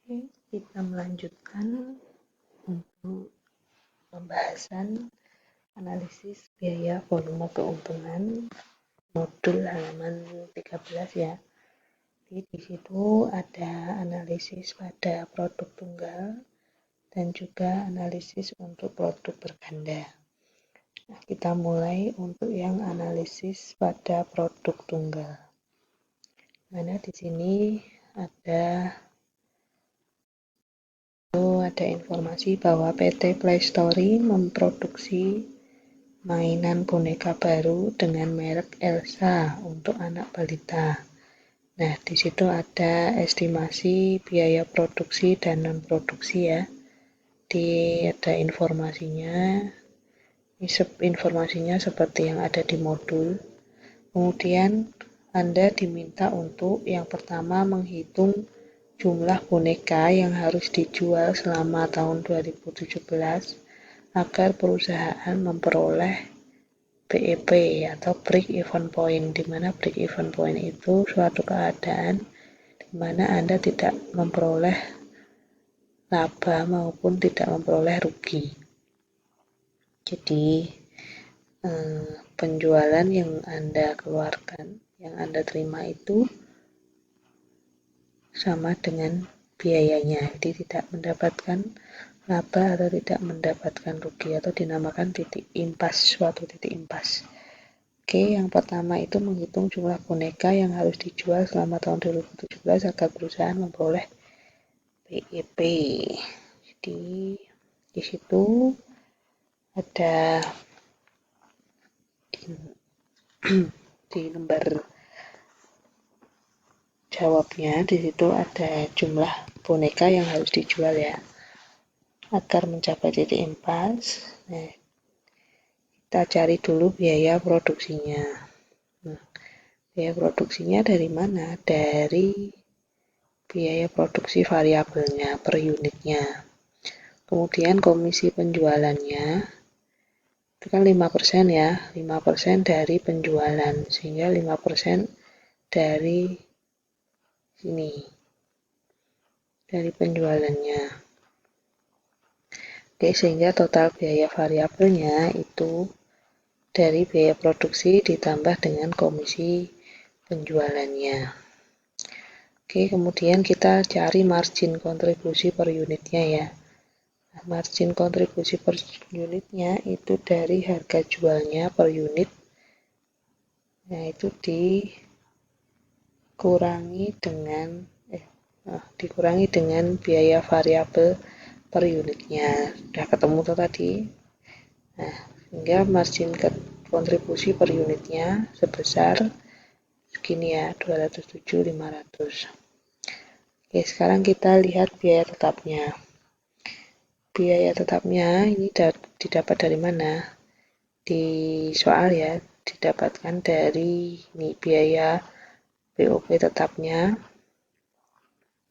Oke, kita melanjutkan untuk pembahasan analisis biaya volume keuntungan modul halaman 13 ya. Jadi di situ ada analisis pada produk tunggal dan juga analisis untuk produk berganda. Nah, kita mulai untuk yang analisis pada produk tunggal. Mana di sini ada informasi bahwa PT Playstory memproduksi mainan boneka baru dengan merek Elsa untuk anak balita. Nah, di situ ada estimasi biaya produksi dan non produksi ya. Ada informasinya. Informasinya seperti yang ada di modul. Kemudian Anda diminta untuk yang pertama menghitung jumlah boneka yang harus dijual selama tahun 2017 agar perusahaan memperoleh BEP atau break even point, di mana break even point itu suatu keadaan di mana Anda tidak memperoleh laba maupun tidak memperoleh rugi. Jadi penjualan yang Anda keluarkan, yang Anda terima itu sama dengan biayanya, jadi tidak mendapatkan laba atau tidak mendapatkan rugi, atau dinamakan titik impas, suatu titik impas. Oke, yang pertama itu menghitung jumlah boneka yang harus dijual selama tahun 2017 agar perusahaan memperoleh BEP. Jadi di situ ada di lembar jawabnya, di situ ada jumlah boneka yang harus dijual ya agar mencapai titik impas. Nah, kita cari dulu biaya produksinya. Biaya produksinya dari mana? Dari biaya produksi variabelnya per unitnya. Kemudian komisi penjualannya itu kan 5% ya, 5% dari penjualan, sehingga 5% dari sini, dari penjualannya. Oke, sehingga total biaya variabelnya itu dari biaya produksi ditambah dengan komisi penjualannya. Oke, kemudian kita cari margin kontribusi per unitnya ya. Nah, margin kontribusi per unitnya itu dari harga jualnya per unit. Nah, itu dikurangi dengan biaya variabel per unitnya. Sudah ketemu tuh tadi. Nah, sehingga margin kontribusi per unitnya sebesar segini ya, 207.500. Oke, sekarang kita lihat biaya tetapnya. Biaya tetapnya ini didapat dari mana? Di soal ya, didapatkan dari ini biaya BOP tetapnya.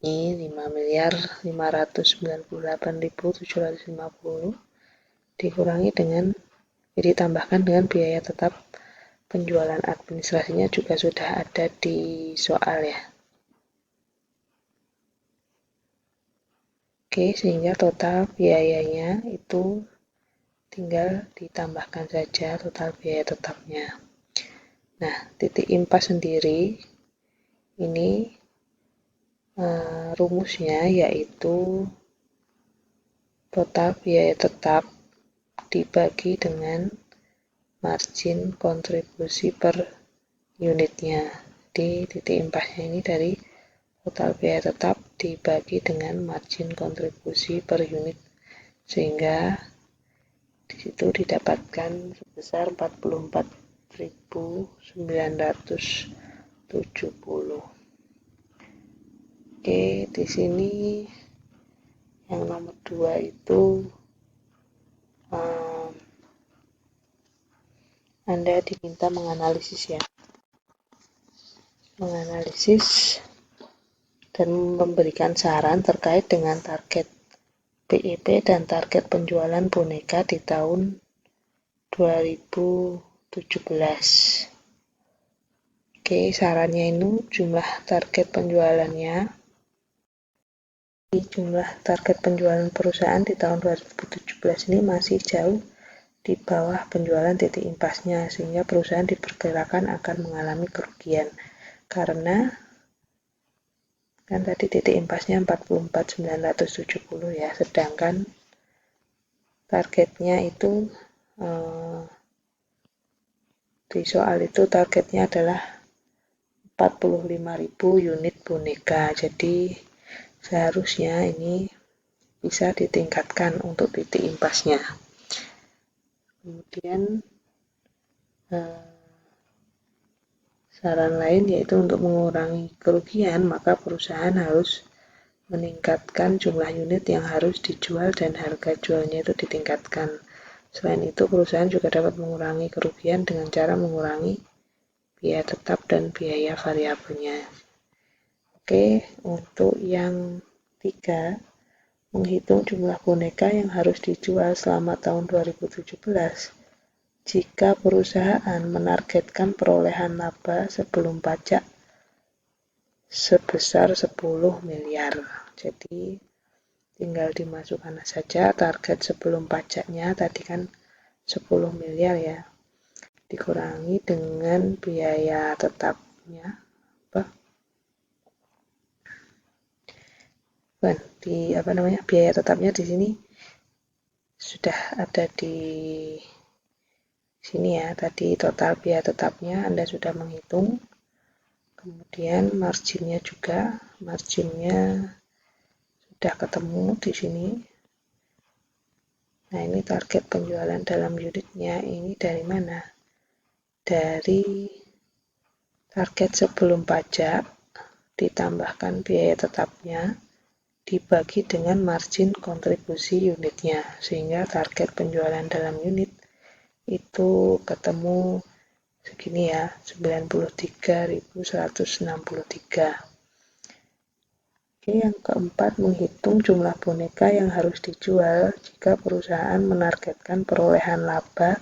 Ini 5.598.750 dikurangi dengan, ditambahkan dengan biaya tetap penjualan administrasinya juga sudah ada di soal ya. Oke, sehingga total biayanya itu tinggal ditambahkan saja total biaya tetapnya. Nah, titik impas sendiri ini rumusnya yaitu total biaya tetap dibagi dengan margin kontribusi per unitnya. Di titik impasnya ini dari total biaya tetap dibagi dengan margin kontribusi per unit, sehingga di situ didapatkan sebesar 44.970. Oke, di sini yang nomor 2 itu Anda diminta menganalisis ya. Menganalisis dan memberikan saran terkait dengan target BEP dan target penjualan boneka di tahun 2017. Oke, sarannya ini jumlah target penjualannya Jumlah target penjualan perusahaan di tahun 2017 ini masih jauh di bawah penjualan titik impasnya, sehingga perusahaan diperkirakan akan mengalami kerugian. Karena kan tadi titik impasnya 44.970 ya, sedangkan targetnya itu di soal itu targetnya adalah 45.000 unit boneka. Jadi seharusnya ini bisa ditingkatkan untuk titik impasnya. Kemudian saran lain yaitu untuk mengurangi kerugian, maka perusahaan harus meningkatkan jumlah unit yang harus dijual dan harga jualnya itu ditingkatkan. Selain itu, perusahaan juga dapat mengurangi kerugian dengan cara mengurangi biaya tetap dan biaya variabelnya. Oke, untuk yang 3, menghitung jumlah boneka yang harus dijual selama tahun 2017. Jika perusahaan menargetkan perolehan laba sebelum pajak sebesar 10 miliar. Jadi tinggal dimasukkan saja target sebelum pajaknya, tadi kan 10 miliar ya, dikurangi dengan biaya tetapnya, biaya tetapnya di sini sudah ada di sini ya, tadi total biaya tetapnya Anda sudah menghitung. Kemudian marginnya juga, marginnya sudah ketemu di sini. Nah, ini target penjualan dalam unitnya ini dari mana? Dari target sebelum pajak ditambahkan biaya tetapnya dibagi dengan margin kontribusi unitnya, sehingga target penjualan dalam unit itu ketemu segini ya, 93.163. Oke, yang keempat, menghitung jumlah boneka yang harus dijual jika perusahaan menargetkan perolehan laba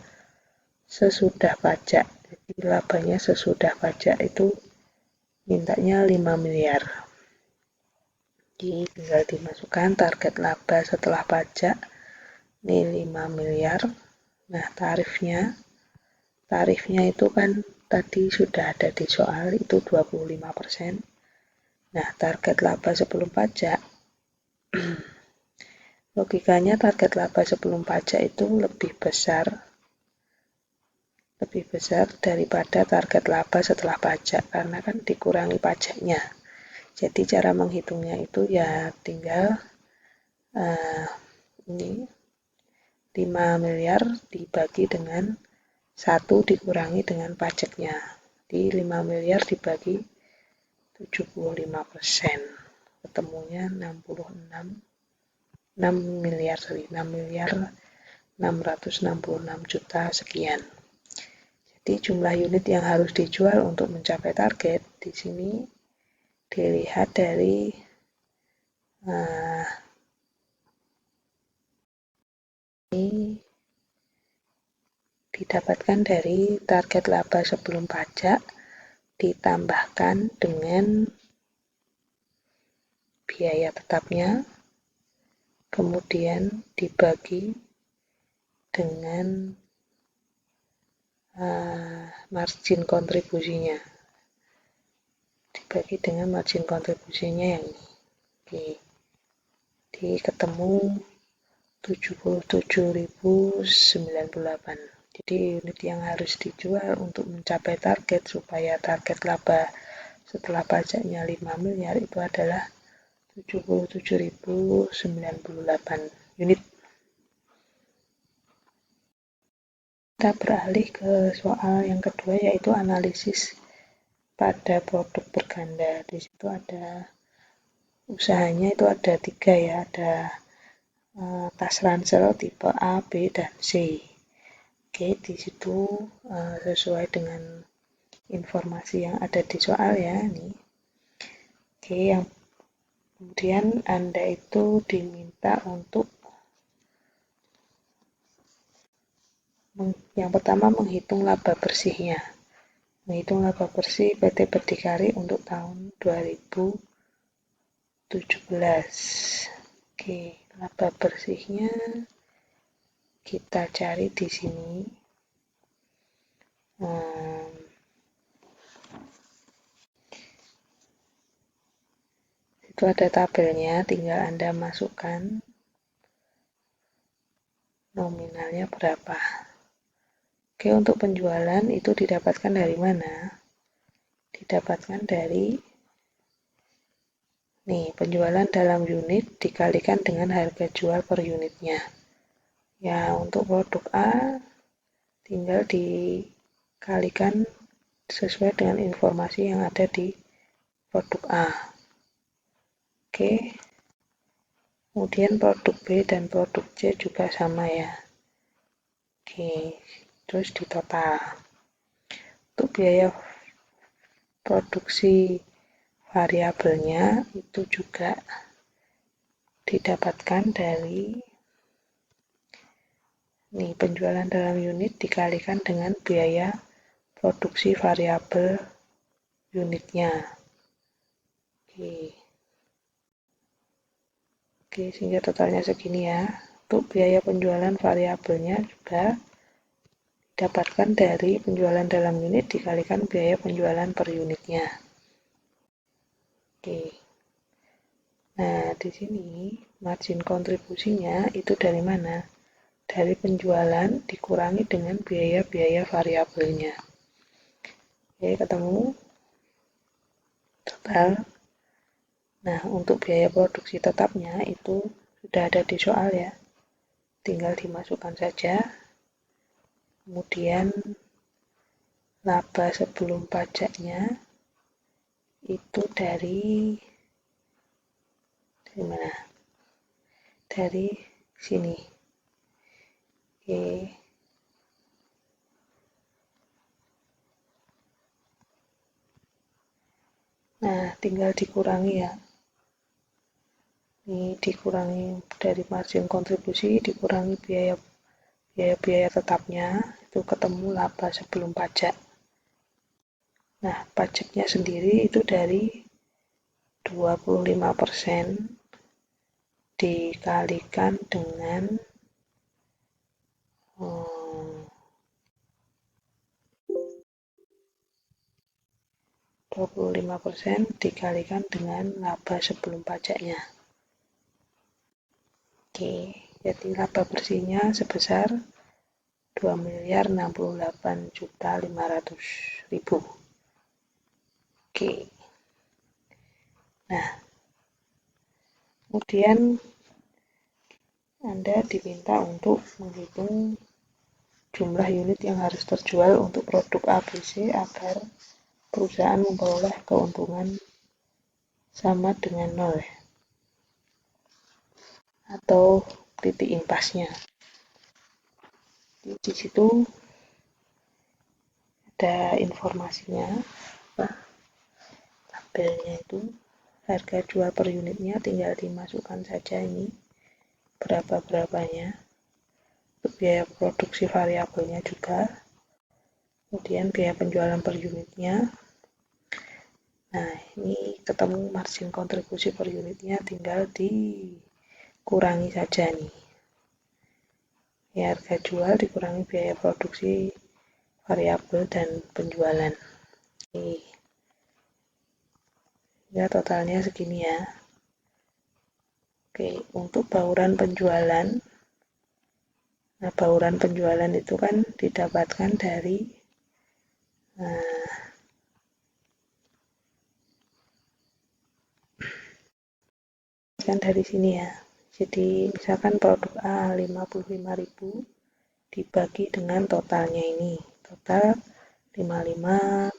sesudah pajak. Jadi labanya sesudah pajak itu mintanya 5 miliar. Jadi tinggal dimasukkan target laba setelah pajak ini 5 miliar. Nah, tarifnya itu kan tadi sudah ada di soal, itu 25%. Nah, target laba sebelum pajak, logikanya target laba sebelum pajak itu lebih besar daripada target laba setelah pajak, karena kan dikurangi pajaknya. Jadi cara menghitungnya itu ya tinggal ini 5 miliar dibagi dengan 1 dikurangi dengan pajaknya. Di 5 miliar dibagi 75%. Ketemunya 6 miliar 666 juta sekian. Jadi jumlah unit yang harus dijual untuk mencapai target di sini dilihat dari ini didapatkan dari target laba sebelum pajak ditambahkan dengan biaya tetapnya, kemudian dibagi dengan margin kontribusinya. Yang ini. Oke. Jadi ketemu 77.098. Jadi unit yang harus dijual untuk mencapai target supaya target laba setelah pajaknya 5 miliar itu adalah 77.098 unit. Kita beralih ke soal yang kedua, yaitu analisis pada produk berganda. Di situ ada usahanya itu ada 3 ya, ada tas ransel tipe A, B, dan C. Oke, di situ sesuai dengan informasi yang ada di soal ya, nih. Oke, yang kemudian Anda itu diminta untuk yang pertama menghitung laba bersihnya. Menghitung laba bersih PT Berdikari untuk tahun 2017. 17. Oke, laba bersihnya kita cari di sini. Itu ada tabelnya, tinggal Anda masukkan nominalnya berapa. Oke, untuk penjualan itu didapatkan dari mana? Didapatkan dari penjualan dalam unit dikalikan dengan harga jual per unitnya. Ya, untuk produk A tinggal dikalikan sesuai dengan informasi yang ada di produk A. Oke. Kemudian produk B dan produk C juga sama ya. Oke, terus ditotal. Untuk biaya produksi variabelnya itu juga didapatkan dari penjualan dalam unit dikalikan dengan biaya produksi variabel unitnya. Oke, sehingga totalnya segini ya. Untuk biaya penjualan variabelnya juga didapatkan dari penjualan dalam unit dikalikan biaya penjualan per unitnya. Oke. Nah, di sini margin kontribusinya itu dari mana? Dari penjualan dikurangi dengan biaya-biaya variabelnya. Oke, ketemu total. Nah, untuk biaya produksi tetapnya itu sudah ada di soal ya. Tinggal dimasukkan saja. Kemudian laba sebelum pajaknya itu dari mana? Dari sini. Oke. Nah, tinggal dikurangi ya. Ini dikurangi dari margin kontribusi, dikurangi biaya tetapnya, itu ketemu laba sebelum pajak. Nah, pajaknya sendiri itu dari 25% dikalikan dengan 25% dikalikan dengan laba sebelum pajaknya. Oke, jadi laba bersihnya sebesar 2.068.500.000. Oke. Nah, kemudian Anda diminta untuk menghitung jumlah unit yang harus terjual untuk produk ABC agar perusahaan memperoleh keuntungan sama dengan 0 atau titik impasnya. Di situ ada informasinya, tabelnya itu harga jual per unitnya tinggal dimasukkan saja ini berapa-berapanya. Untuk biaya produksi variabelnya juga, kemudian biaya penjualan per unitnya. Nah, ini ketemu margin kontribusi per unitnya, tinggal dikurangi saja nih. Ya, harga jual dikurangi biaya produksi variabel dan penjualan. Oke. Ya, totalnya segini ya. Oke, untuk bauran penjualan. Nah, bauran penjualan itu kan didapatkan dari dari sini ya. Jadi misalkan produk A 55.000 dibagi dengan totalnya ini. Total 55.000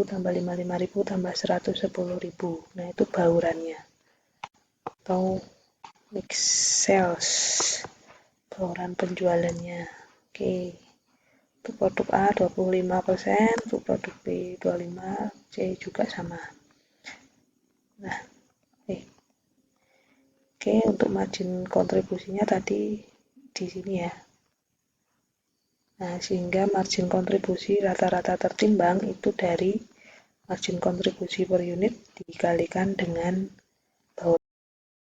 tambah 55.000 tambah 110.000. Nah, itu baurannya. Atau mix sales. Bauran penjualannya. Oke. Untuk produk A 25%, untuk produk B 25%, C juga sama. Nah, Oke, untuk margin kontribusinya tadi di sini ya. Nah, sehingga margin kontribusi rata-rata tertimbang itu dari margin kontribusi per unit dikalikan dengan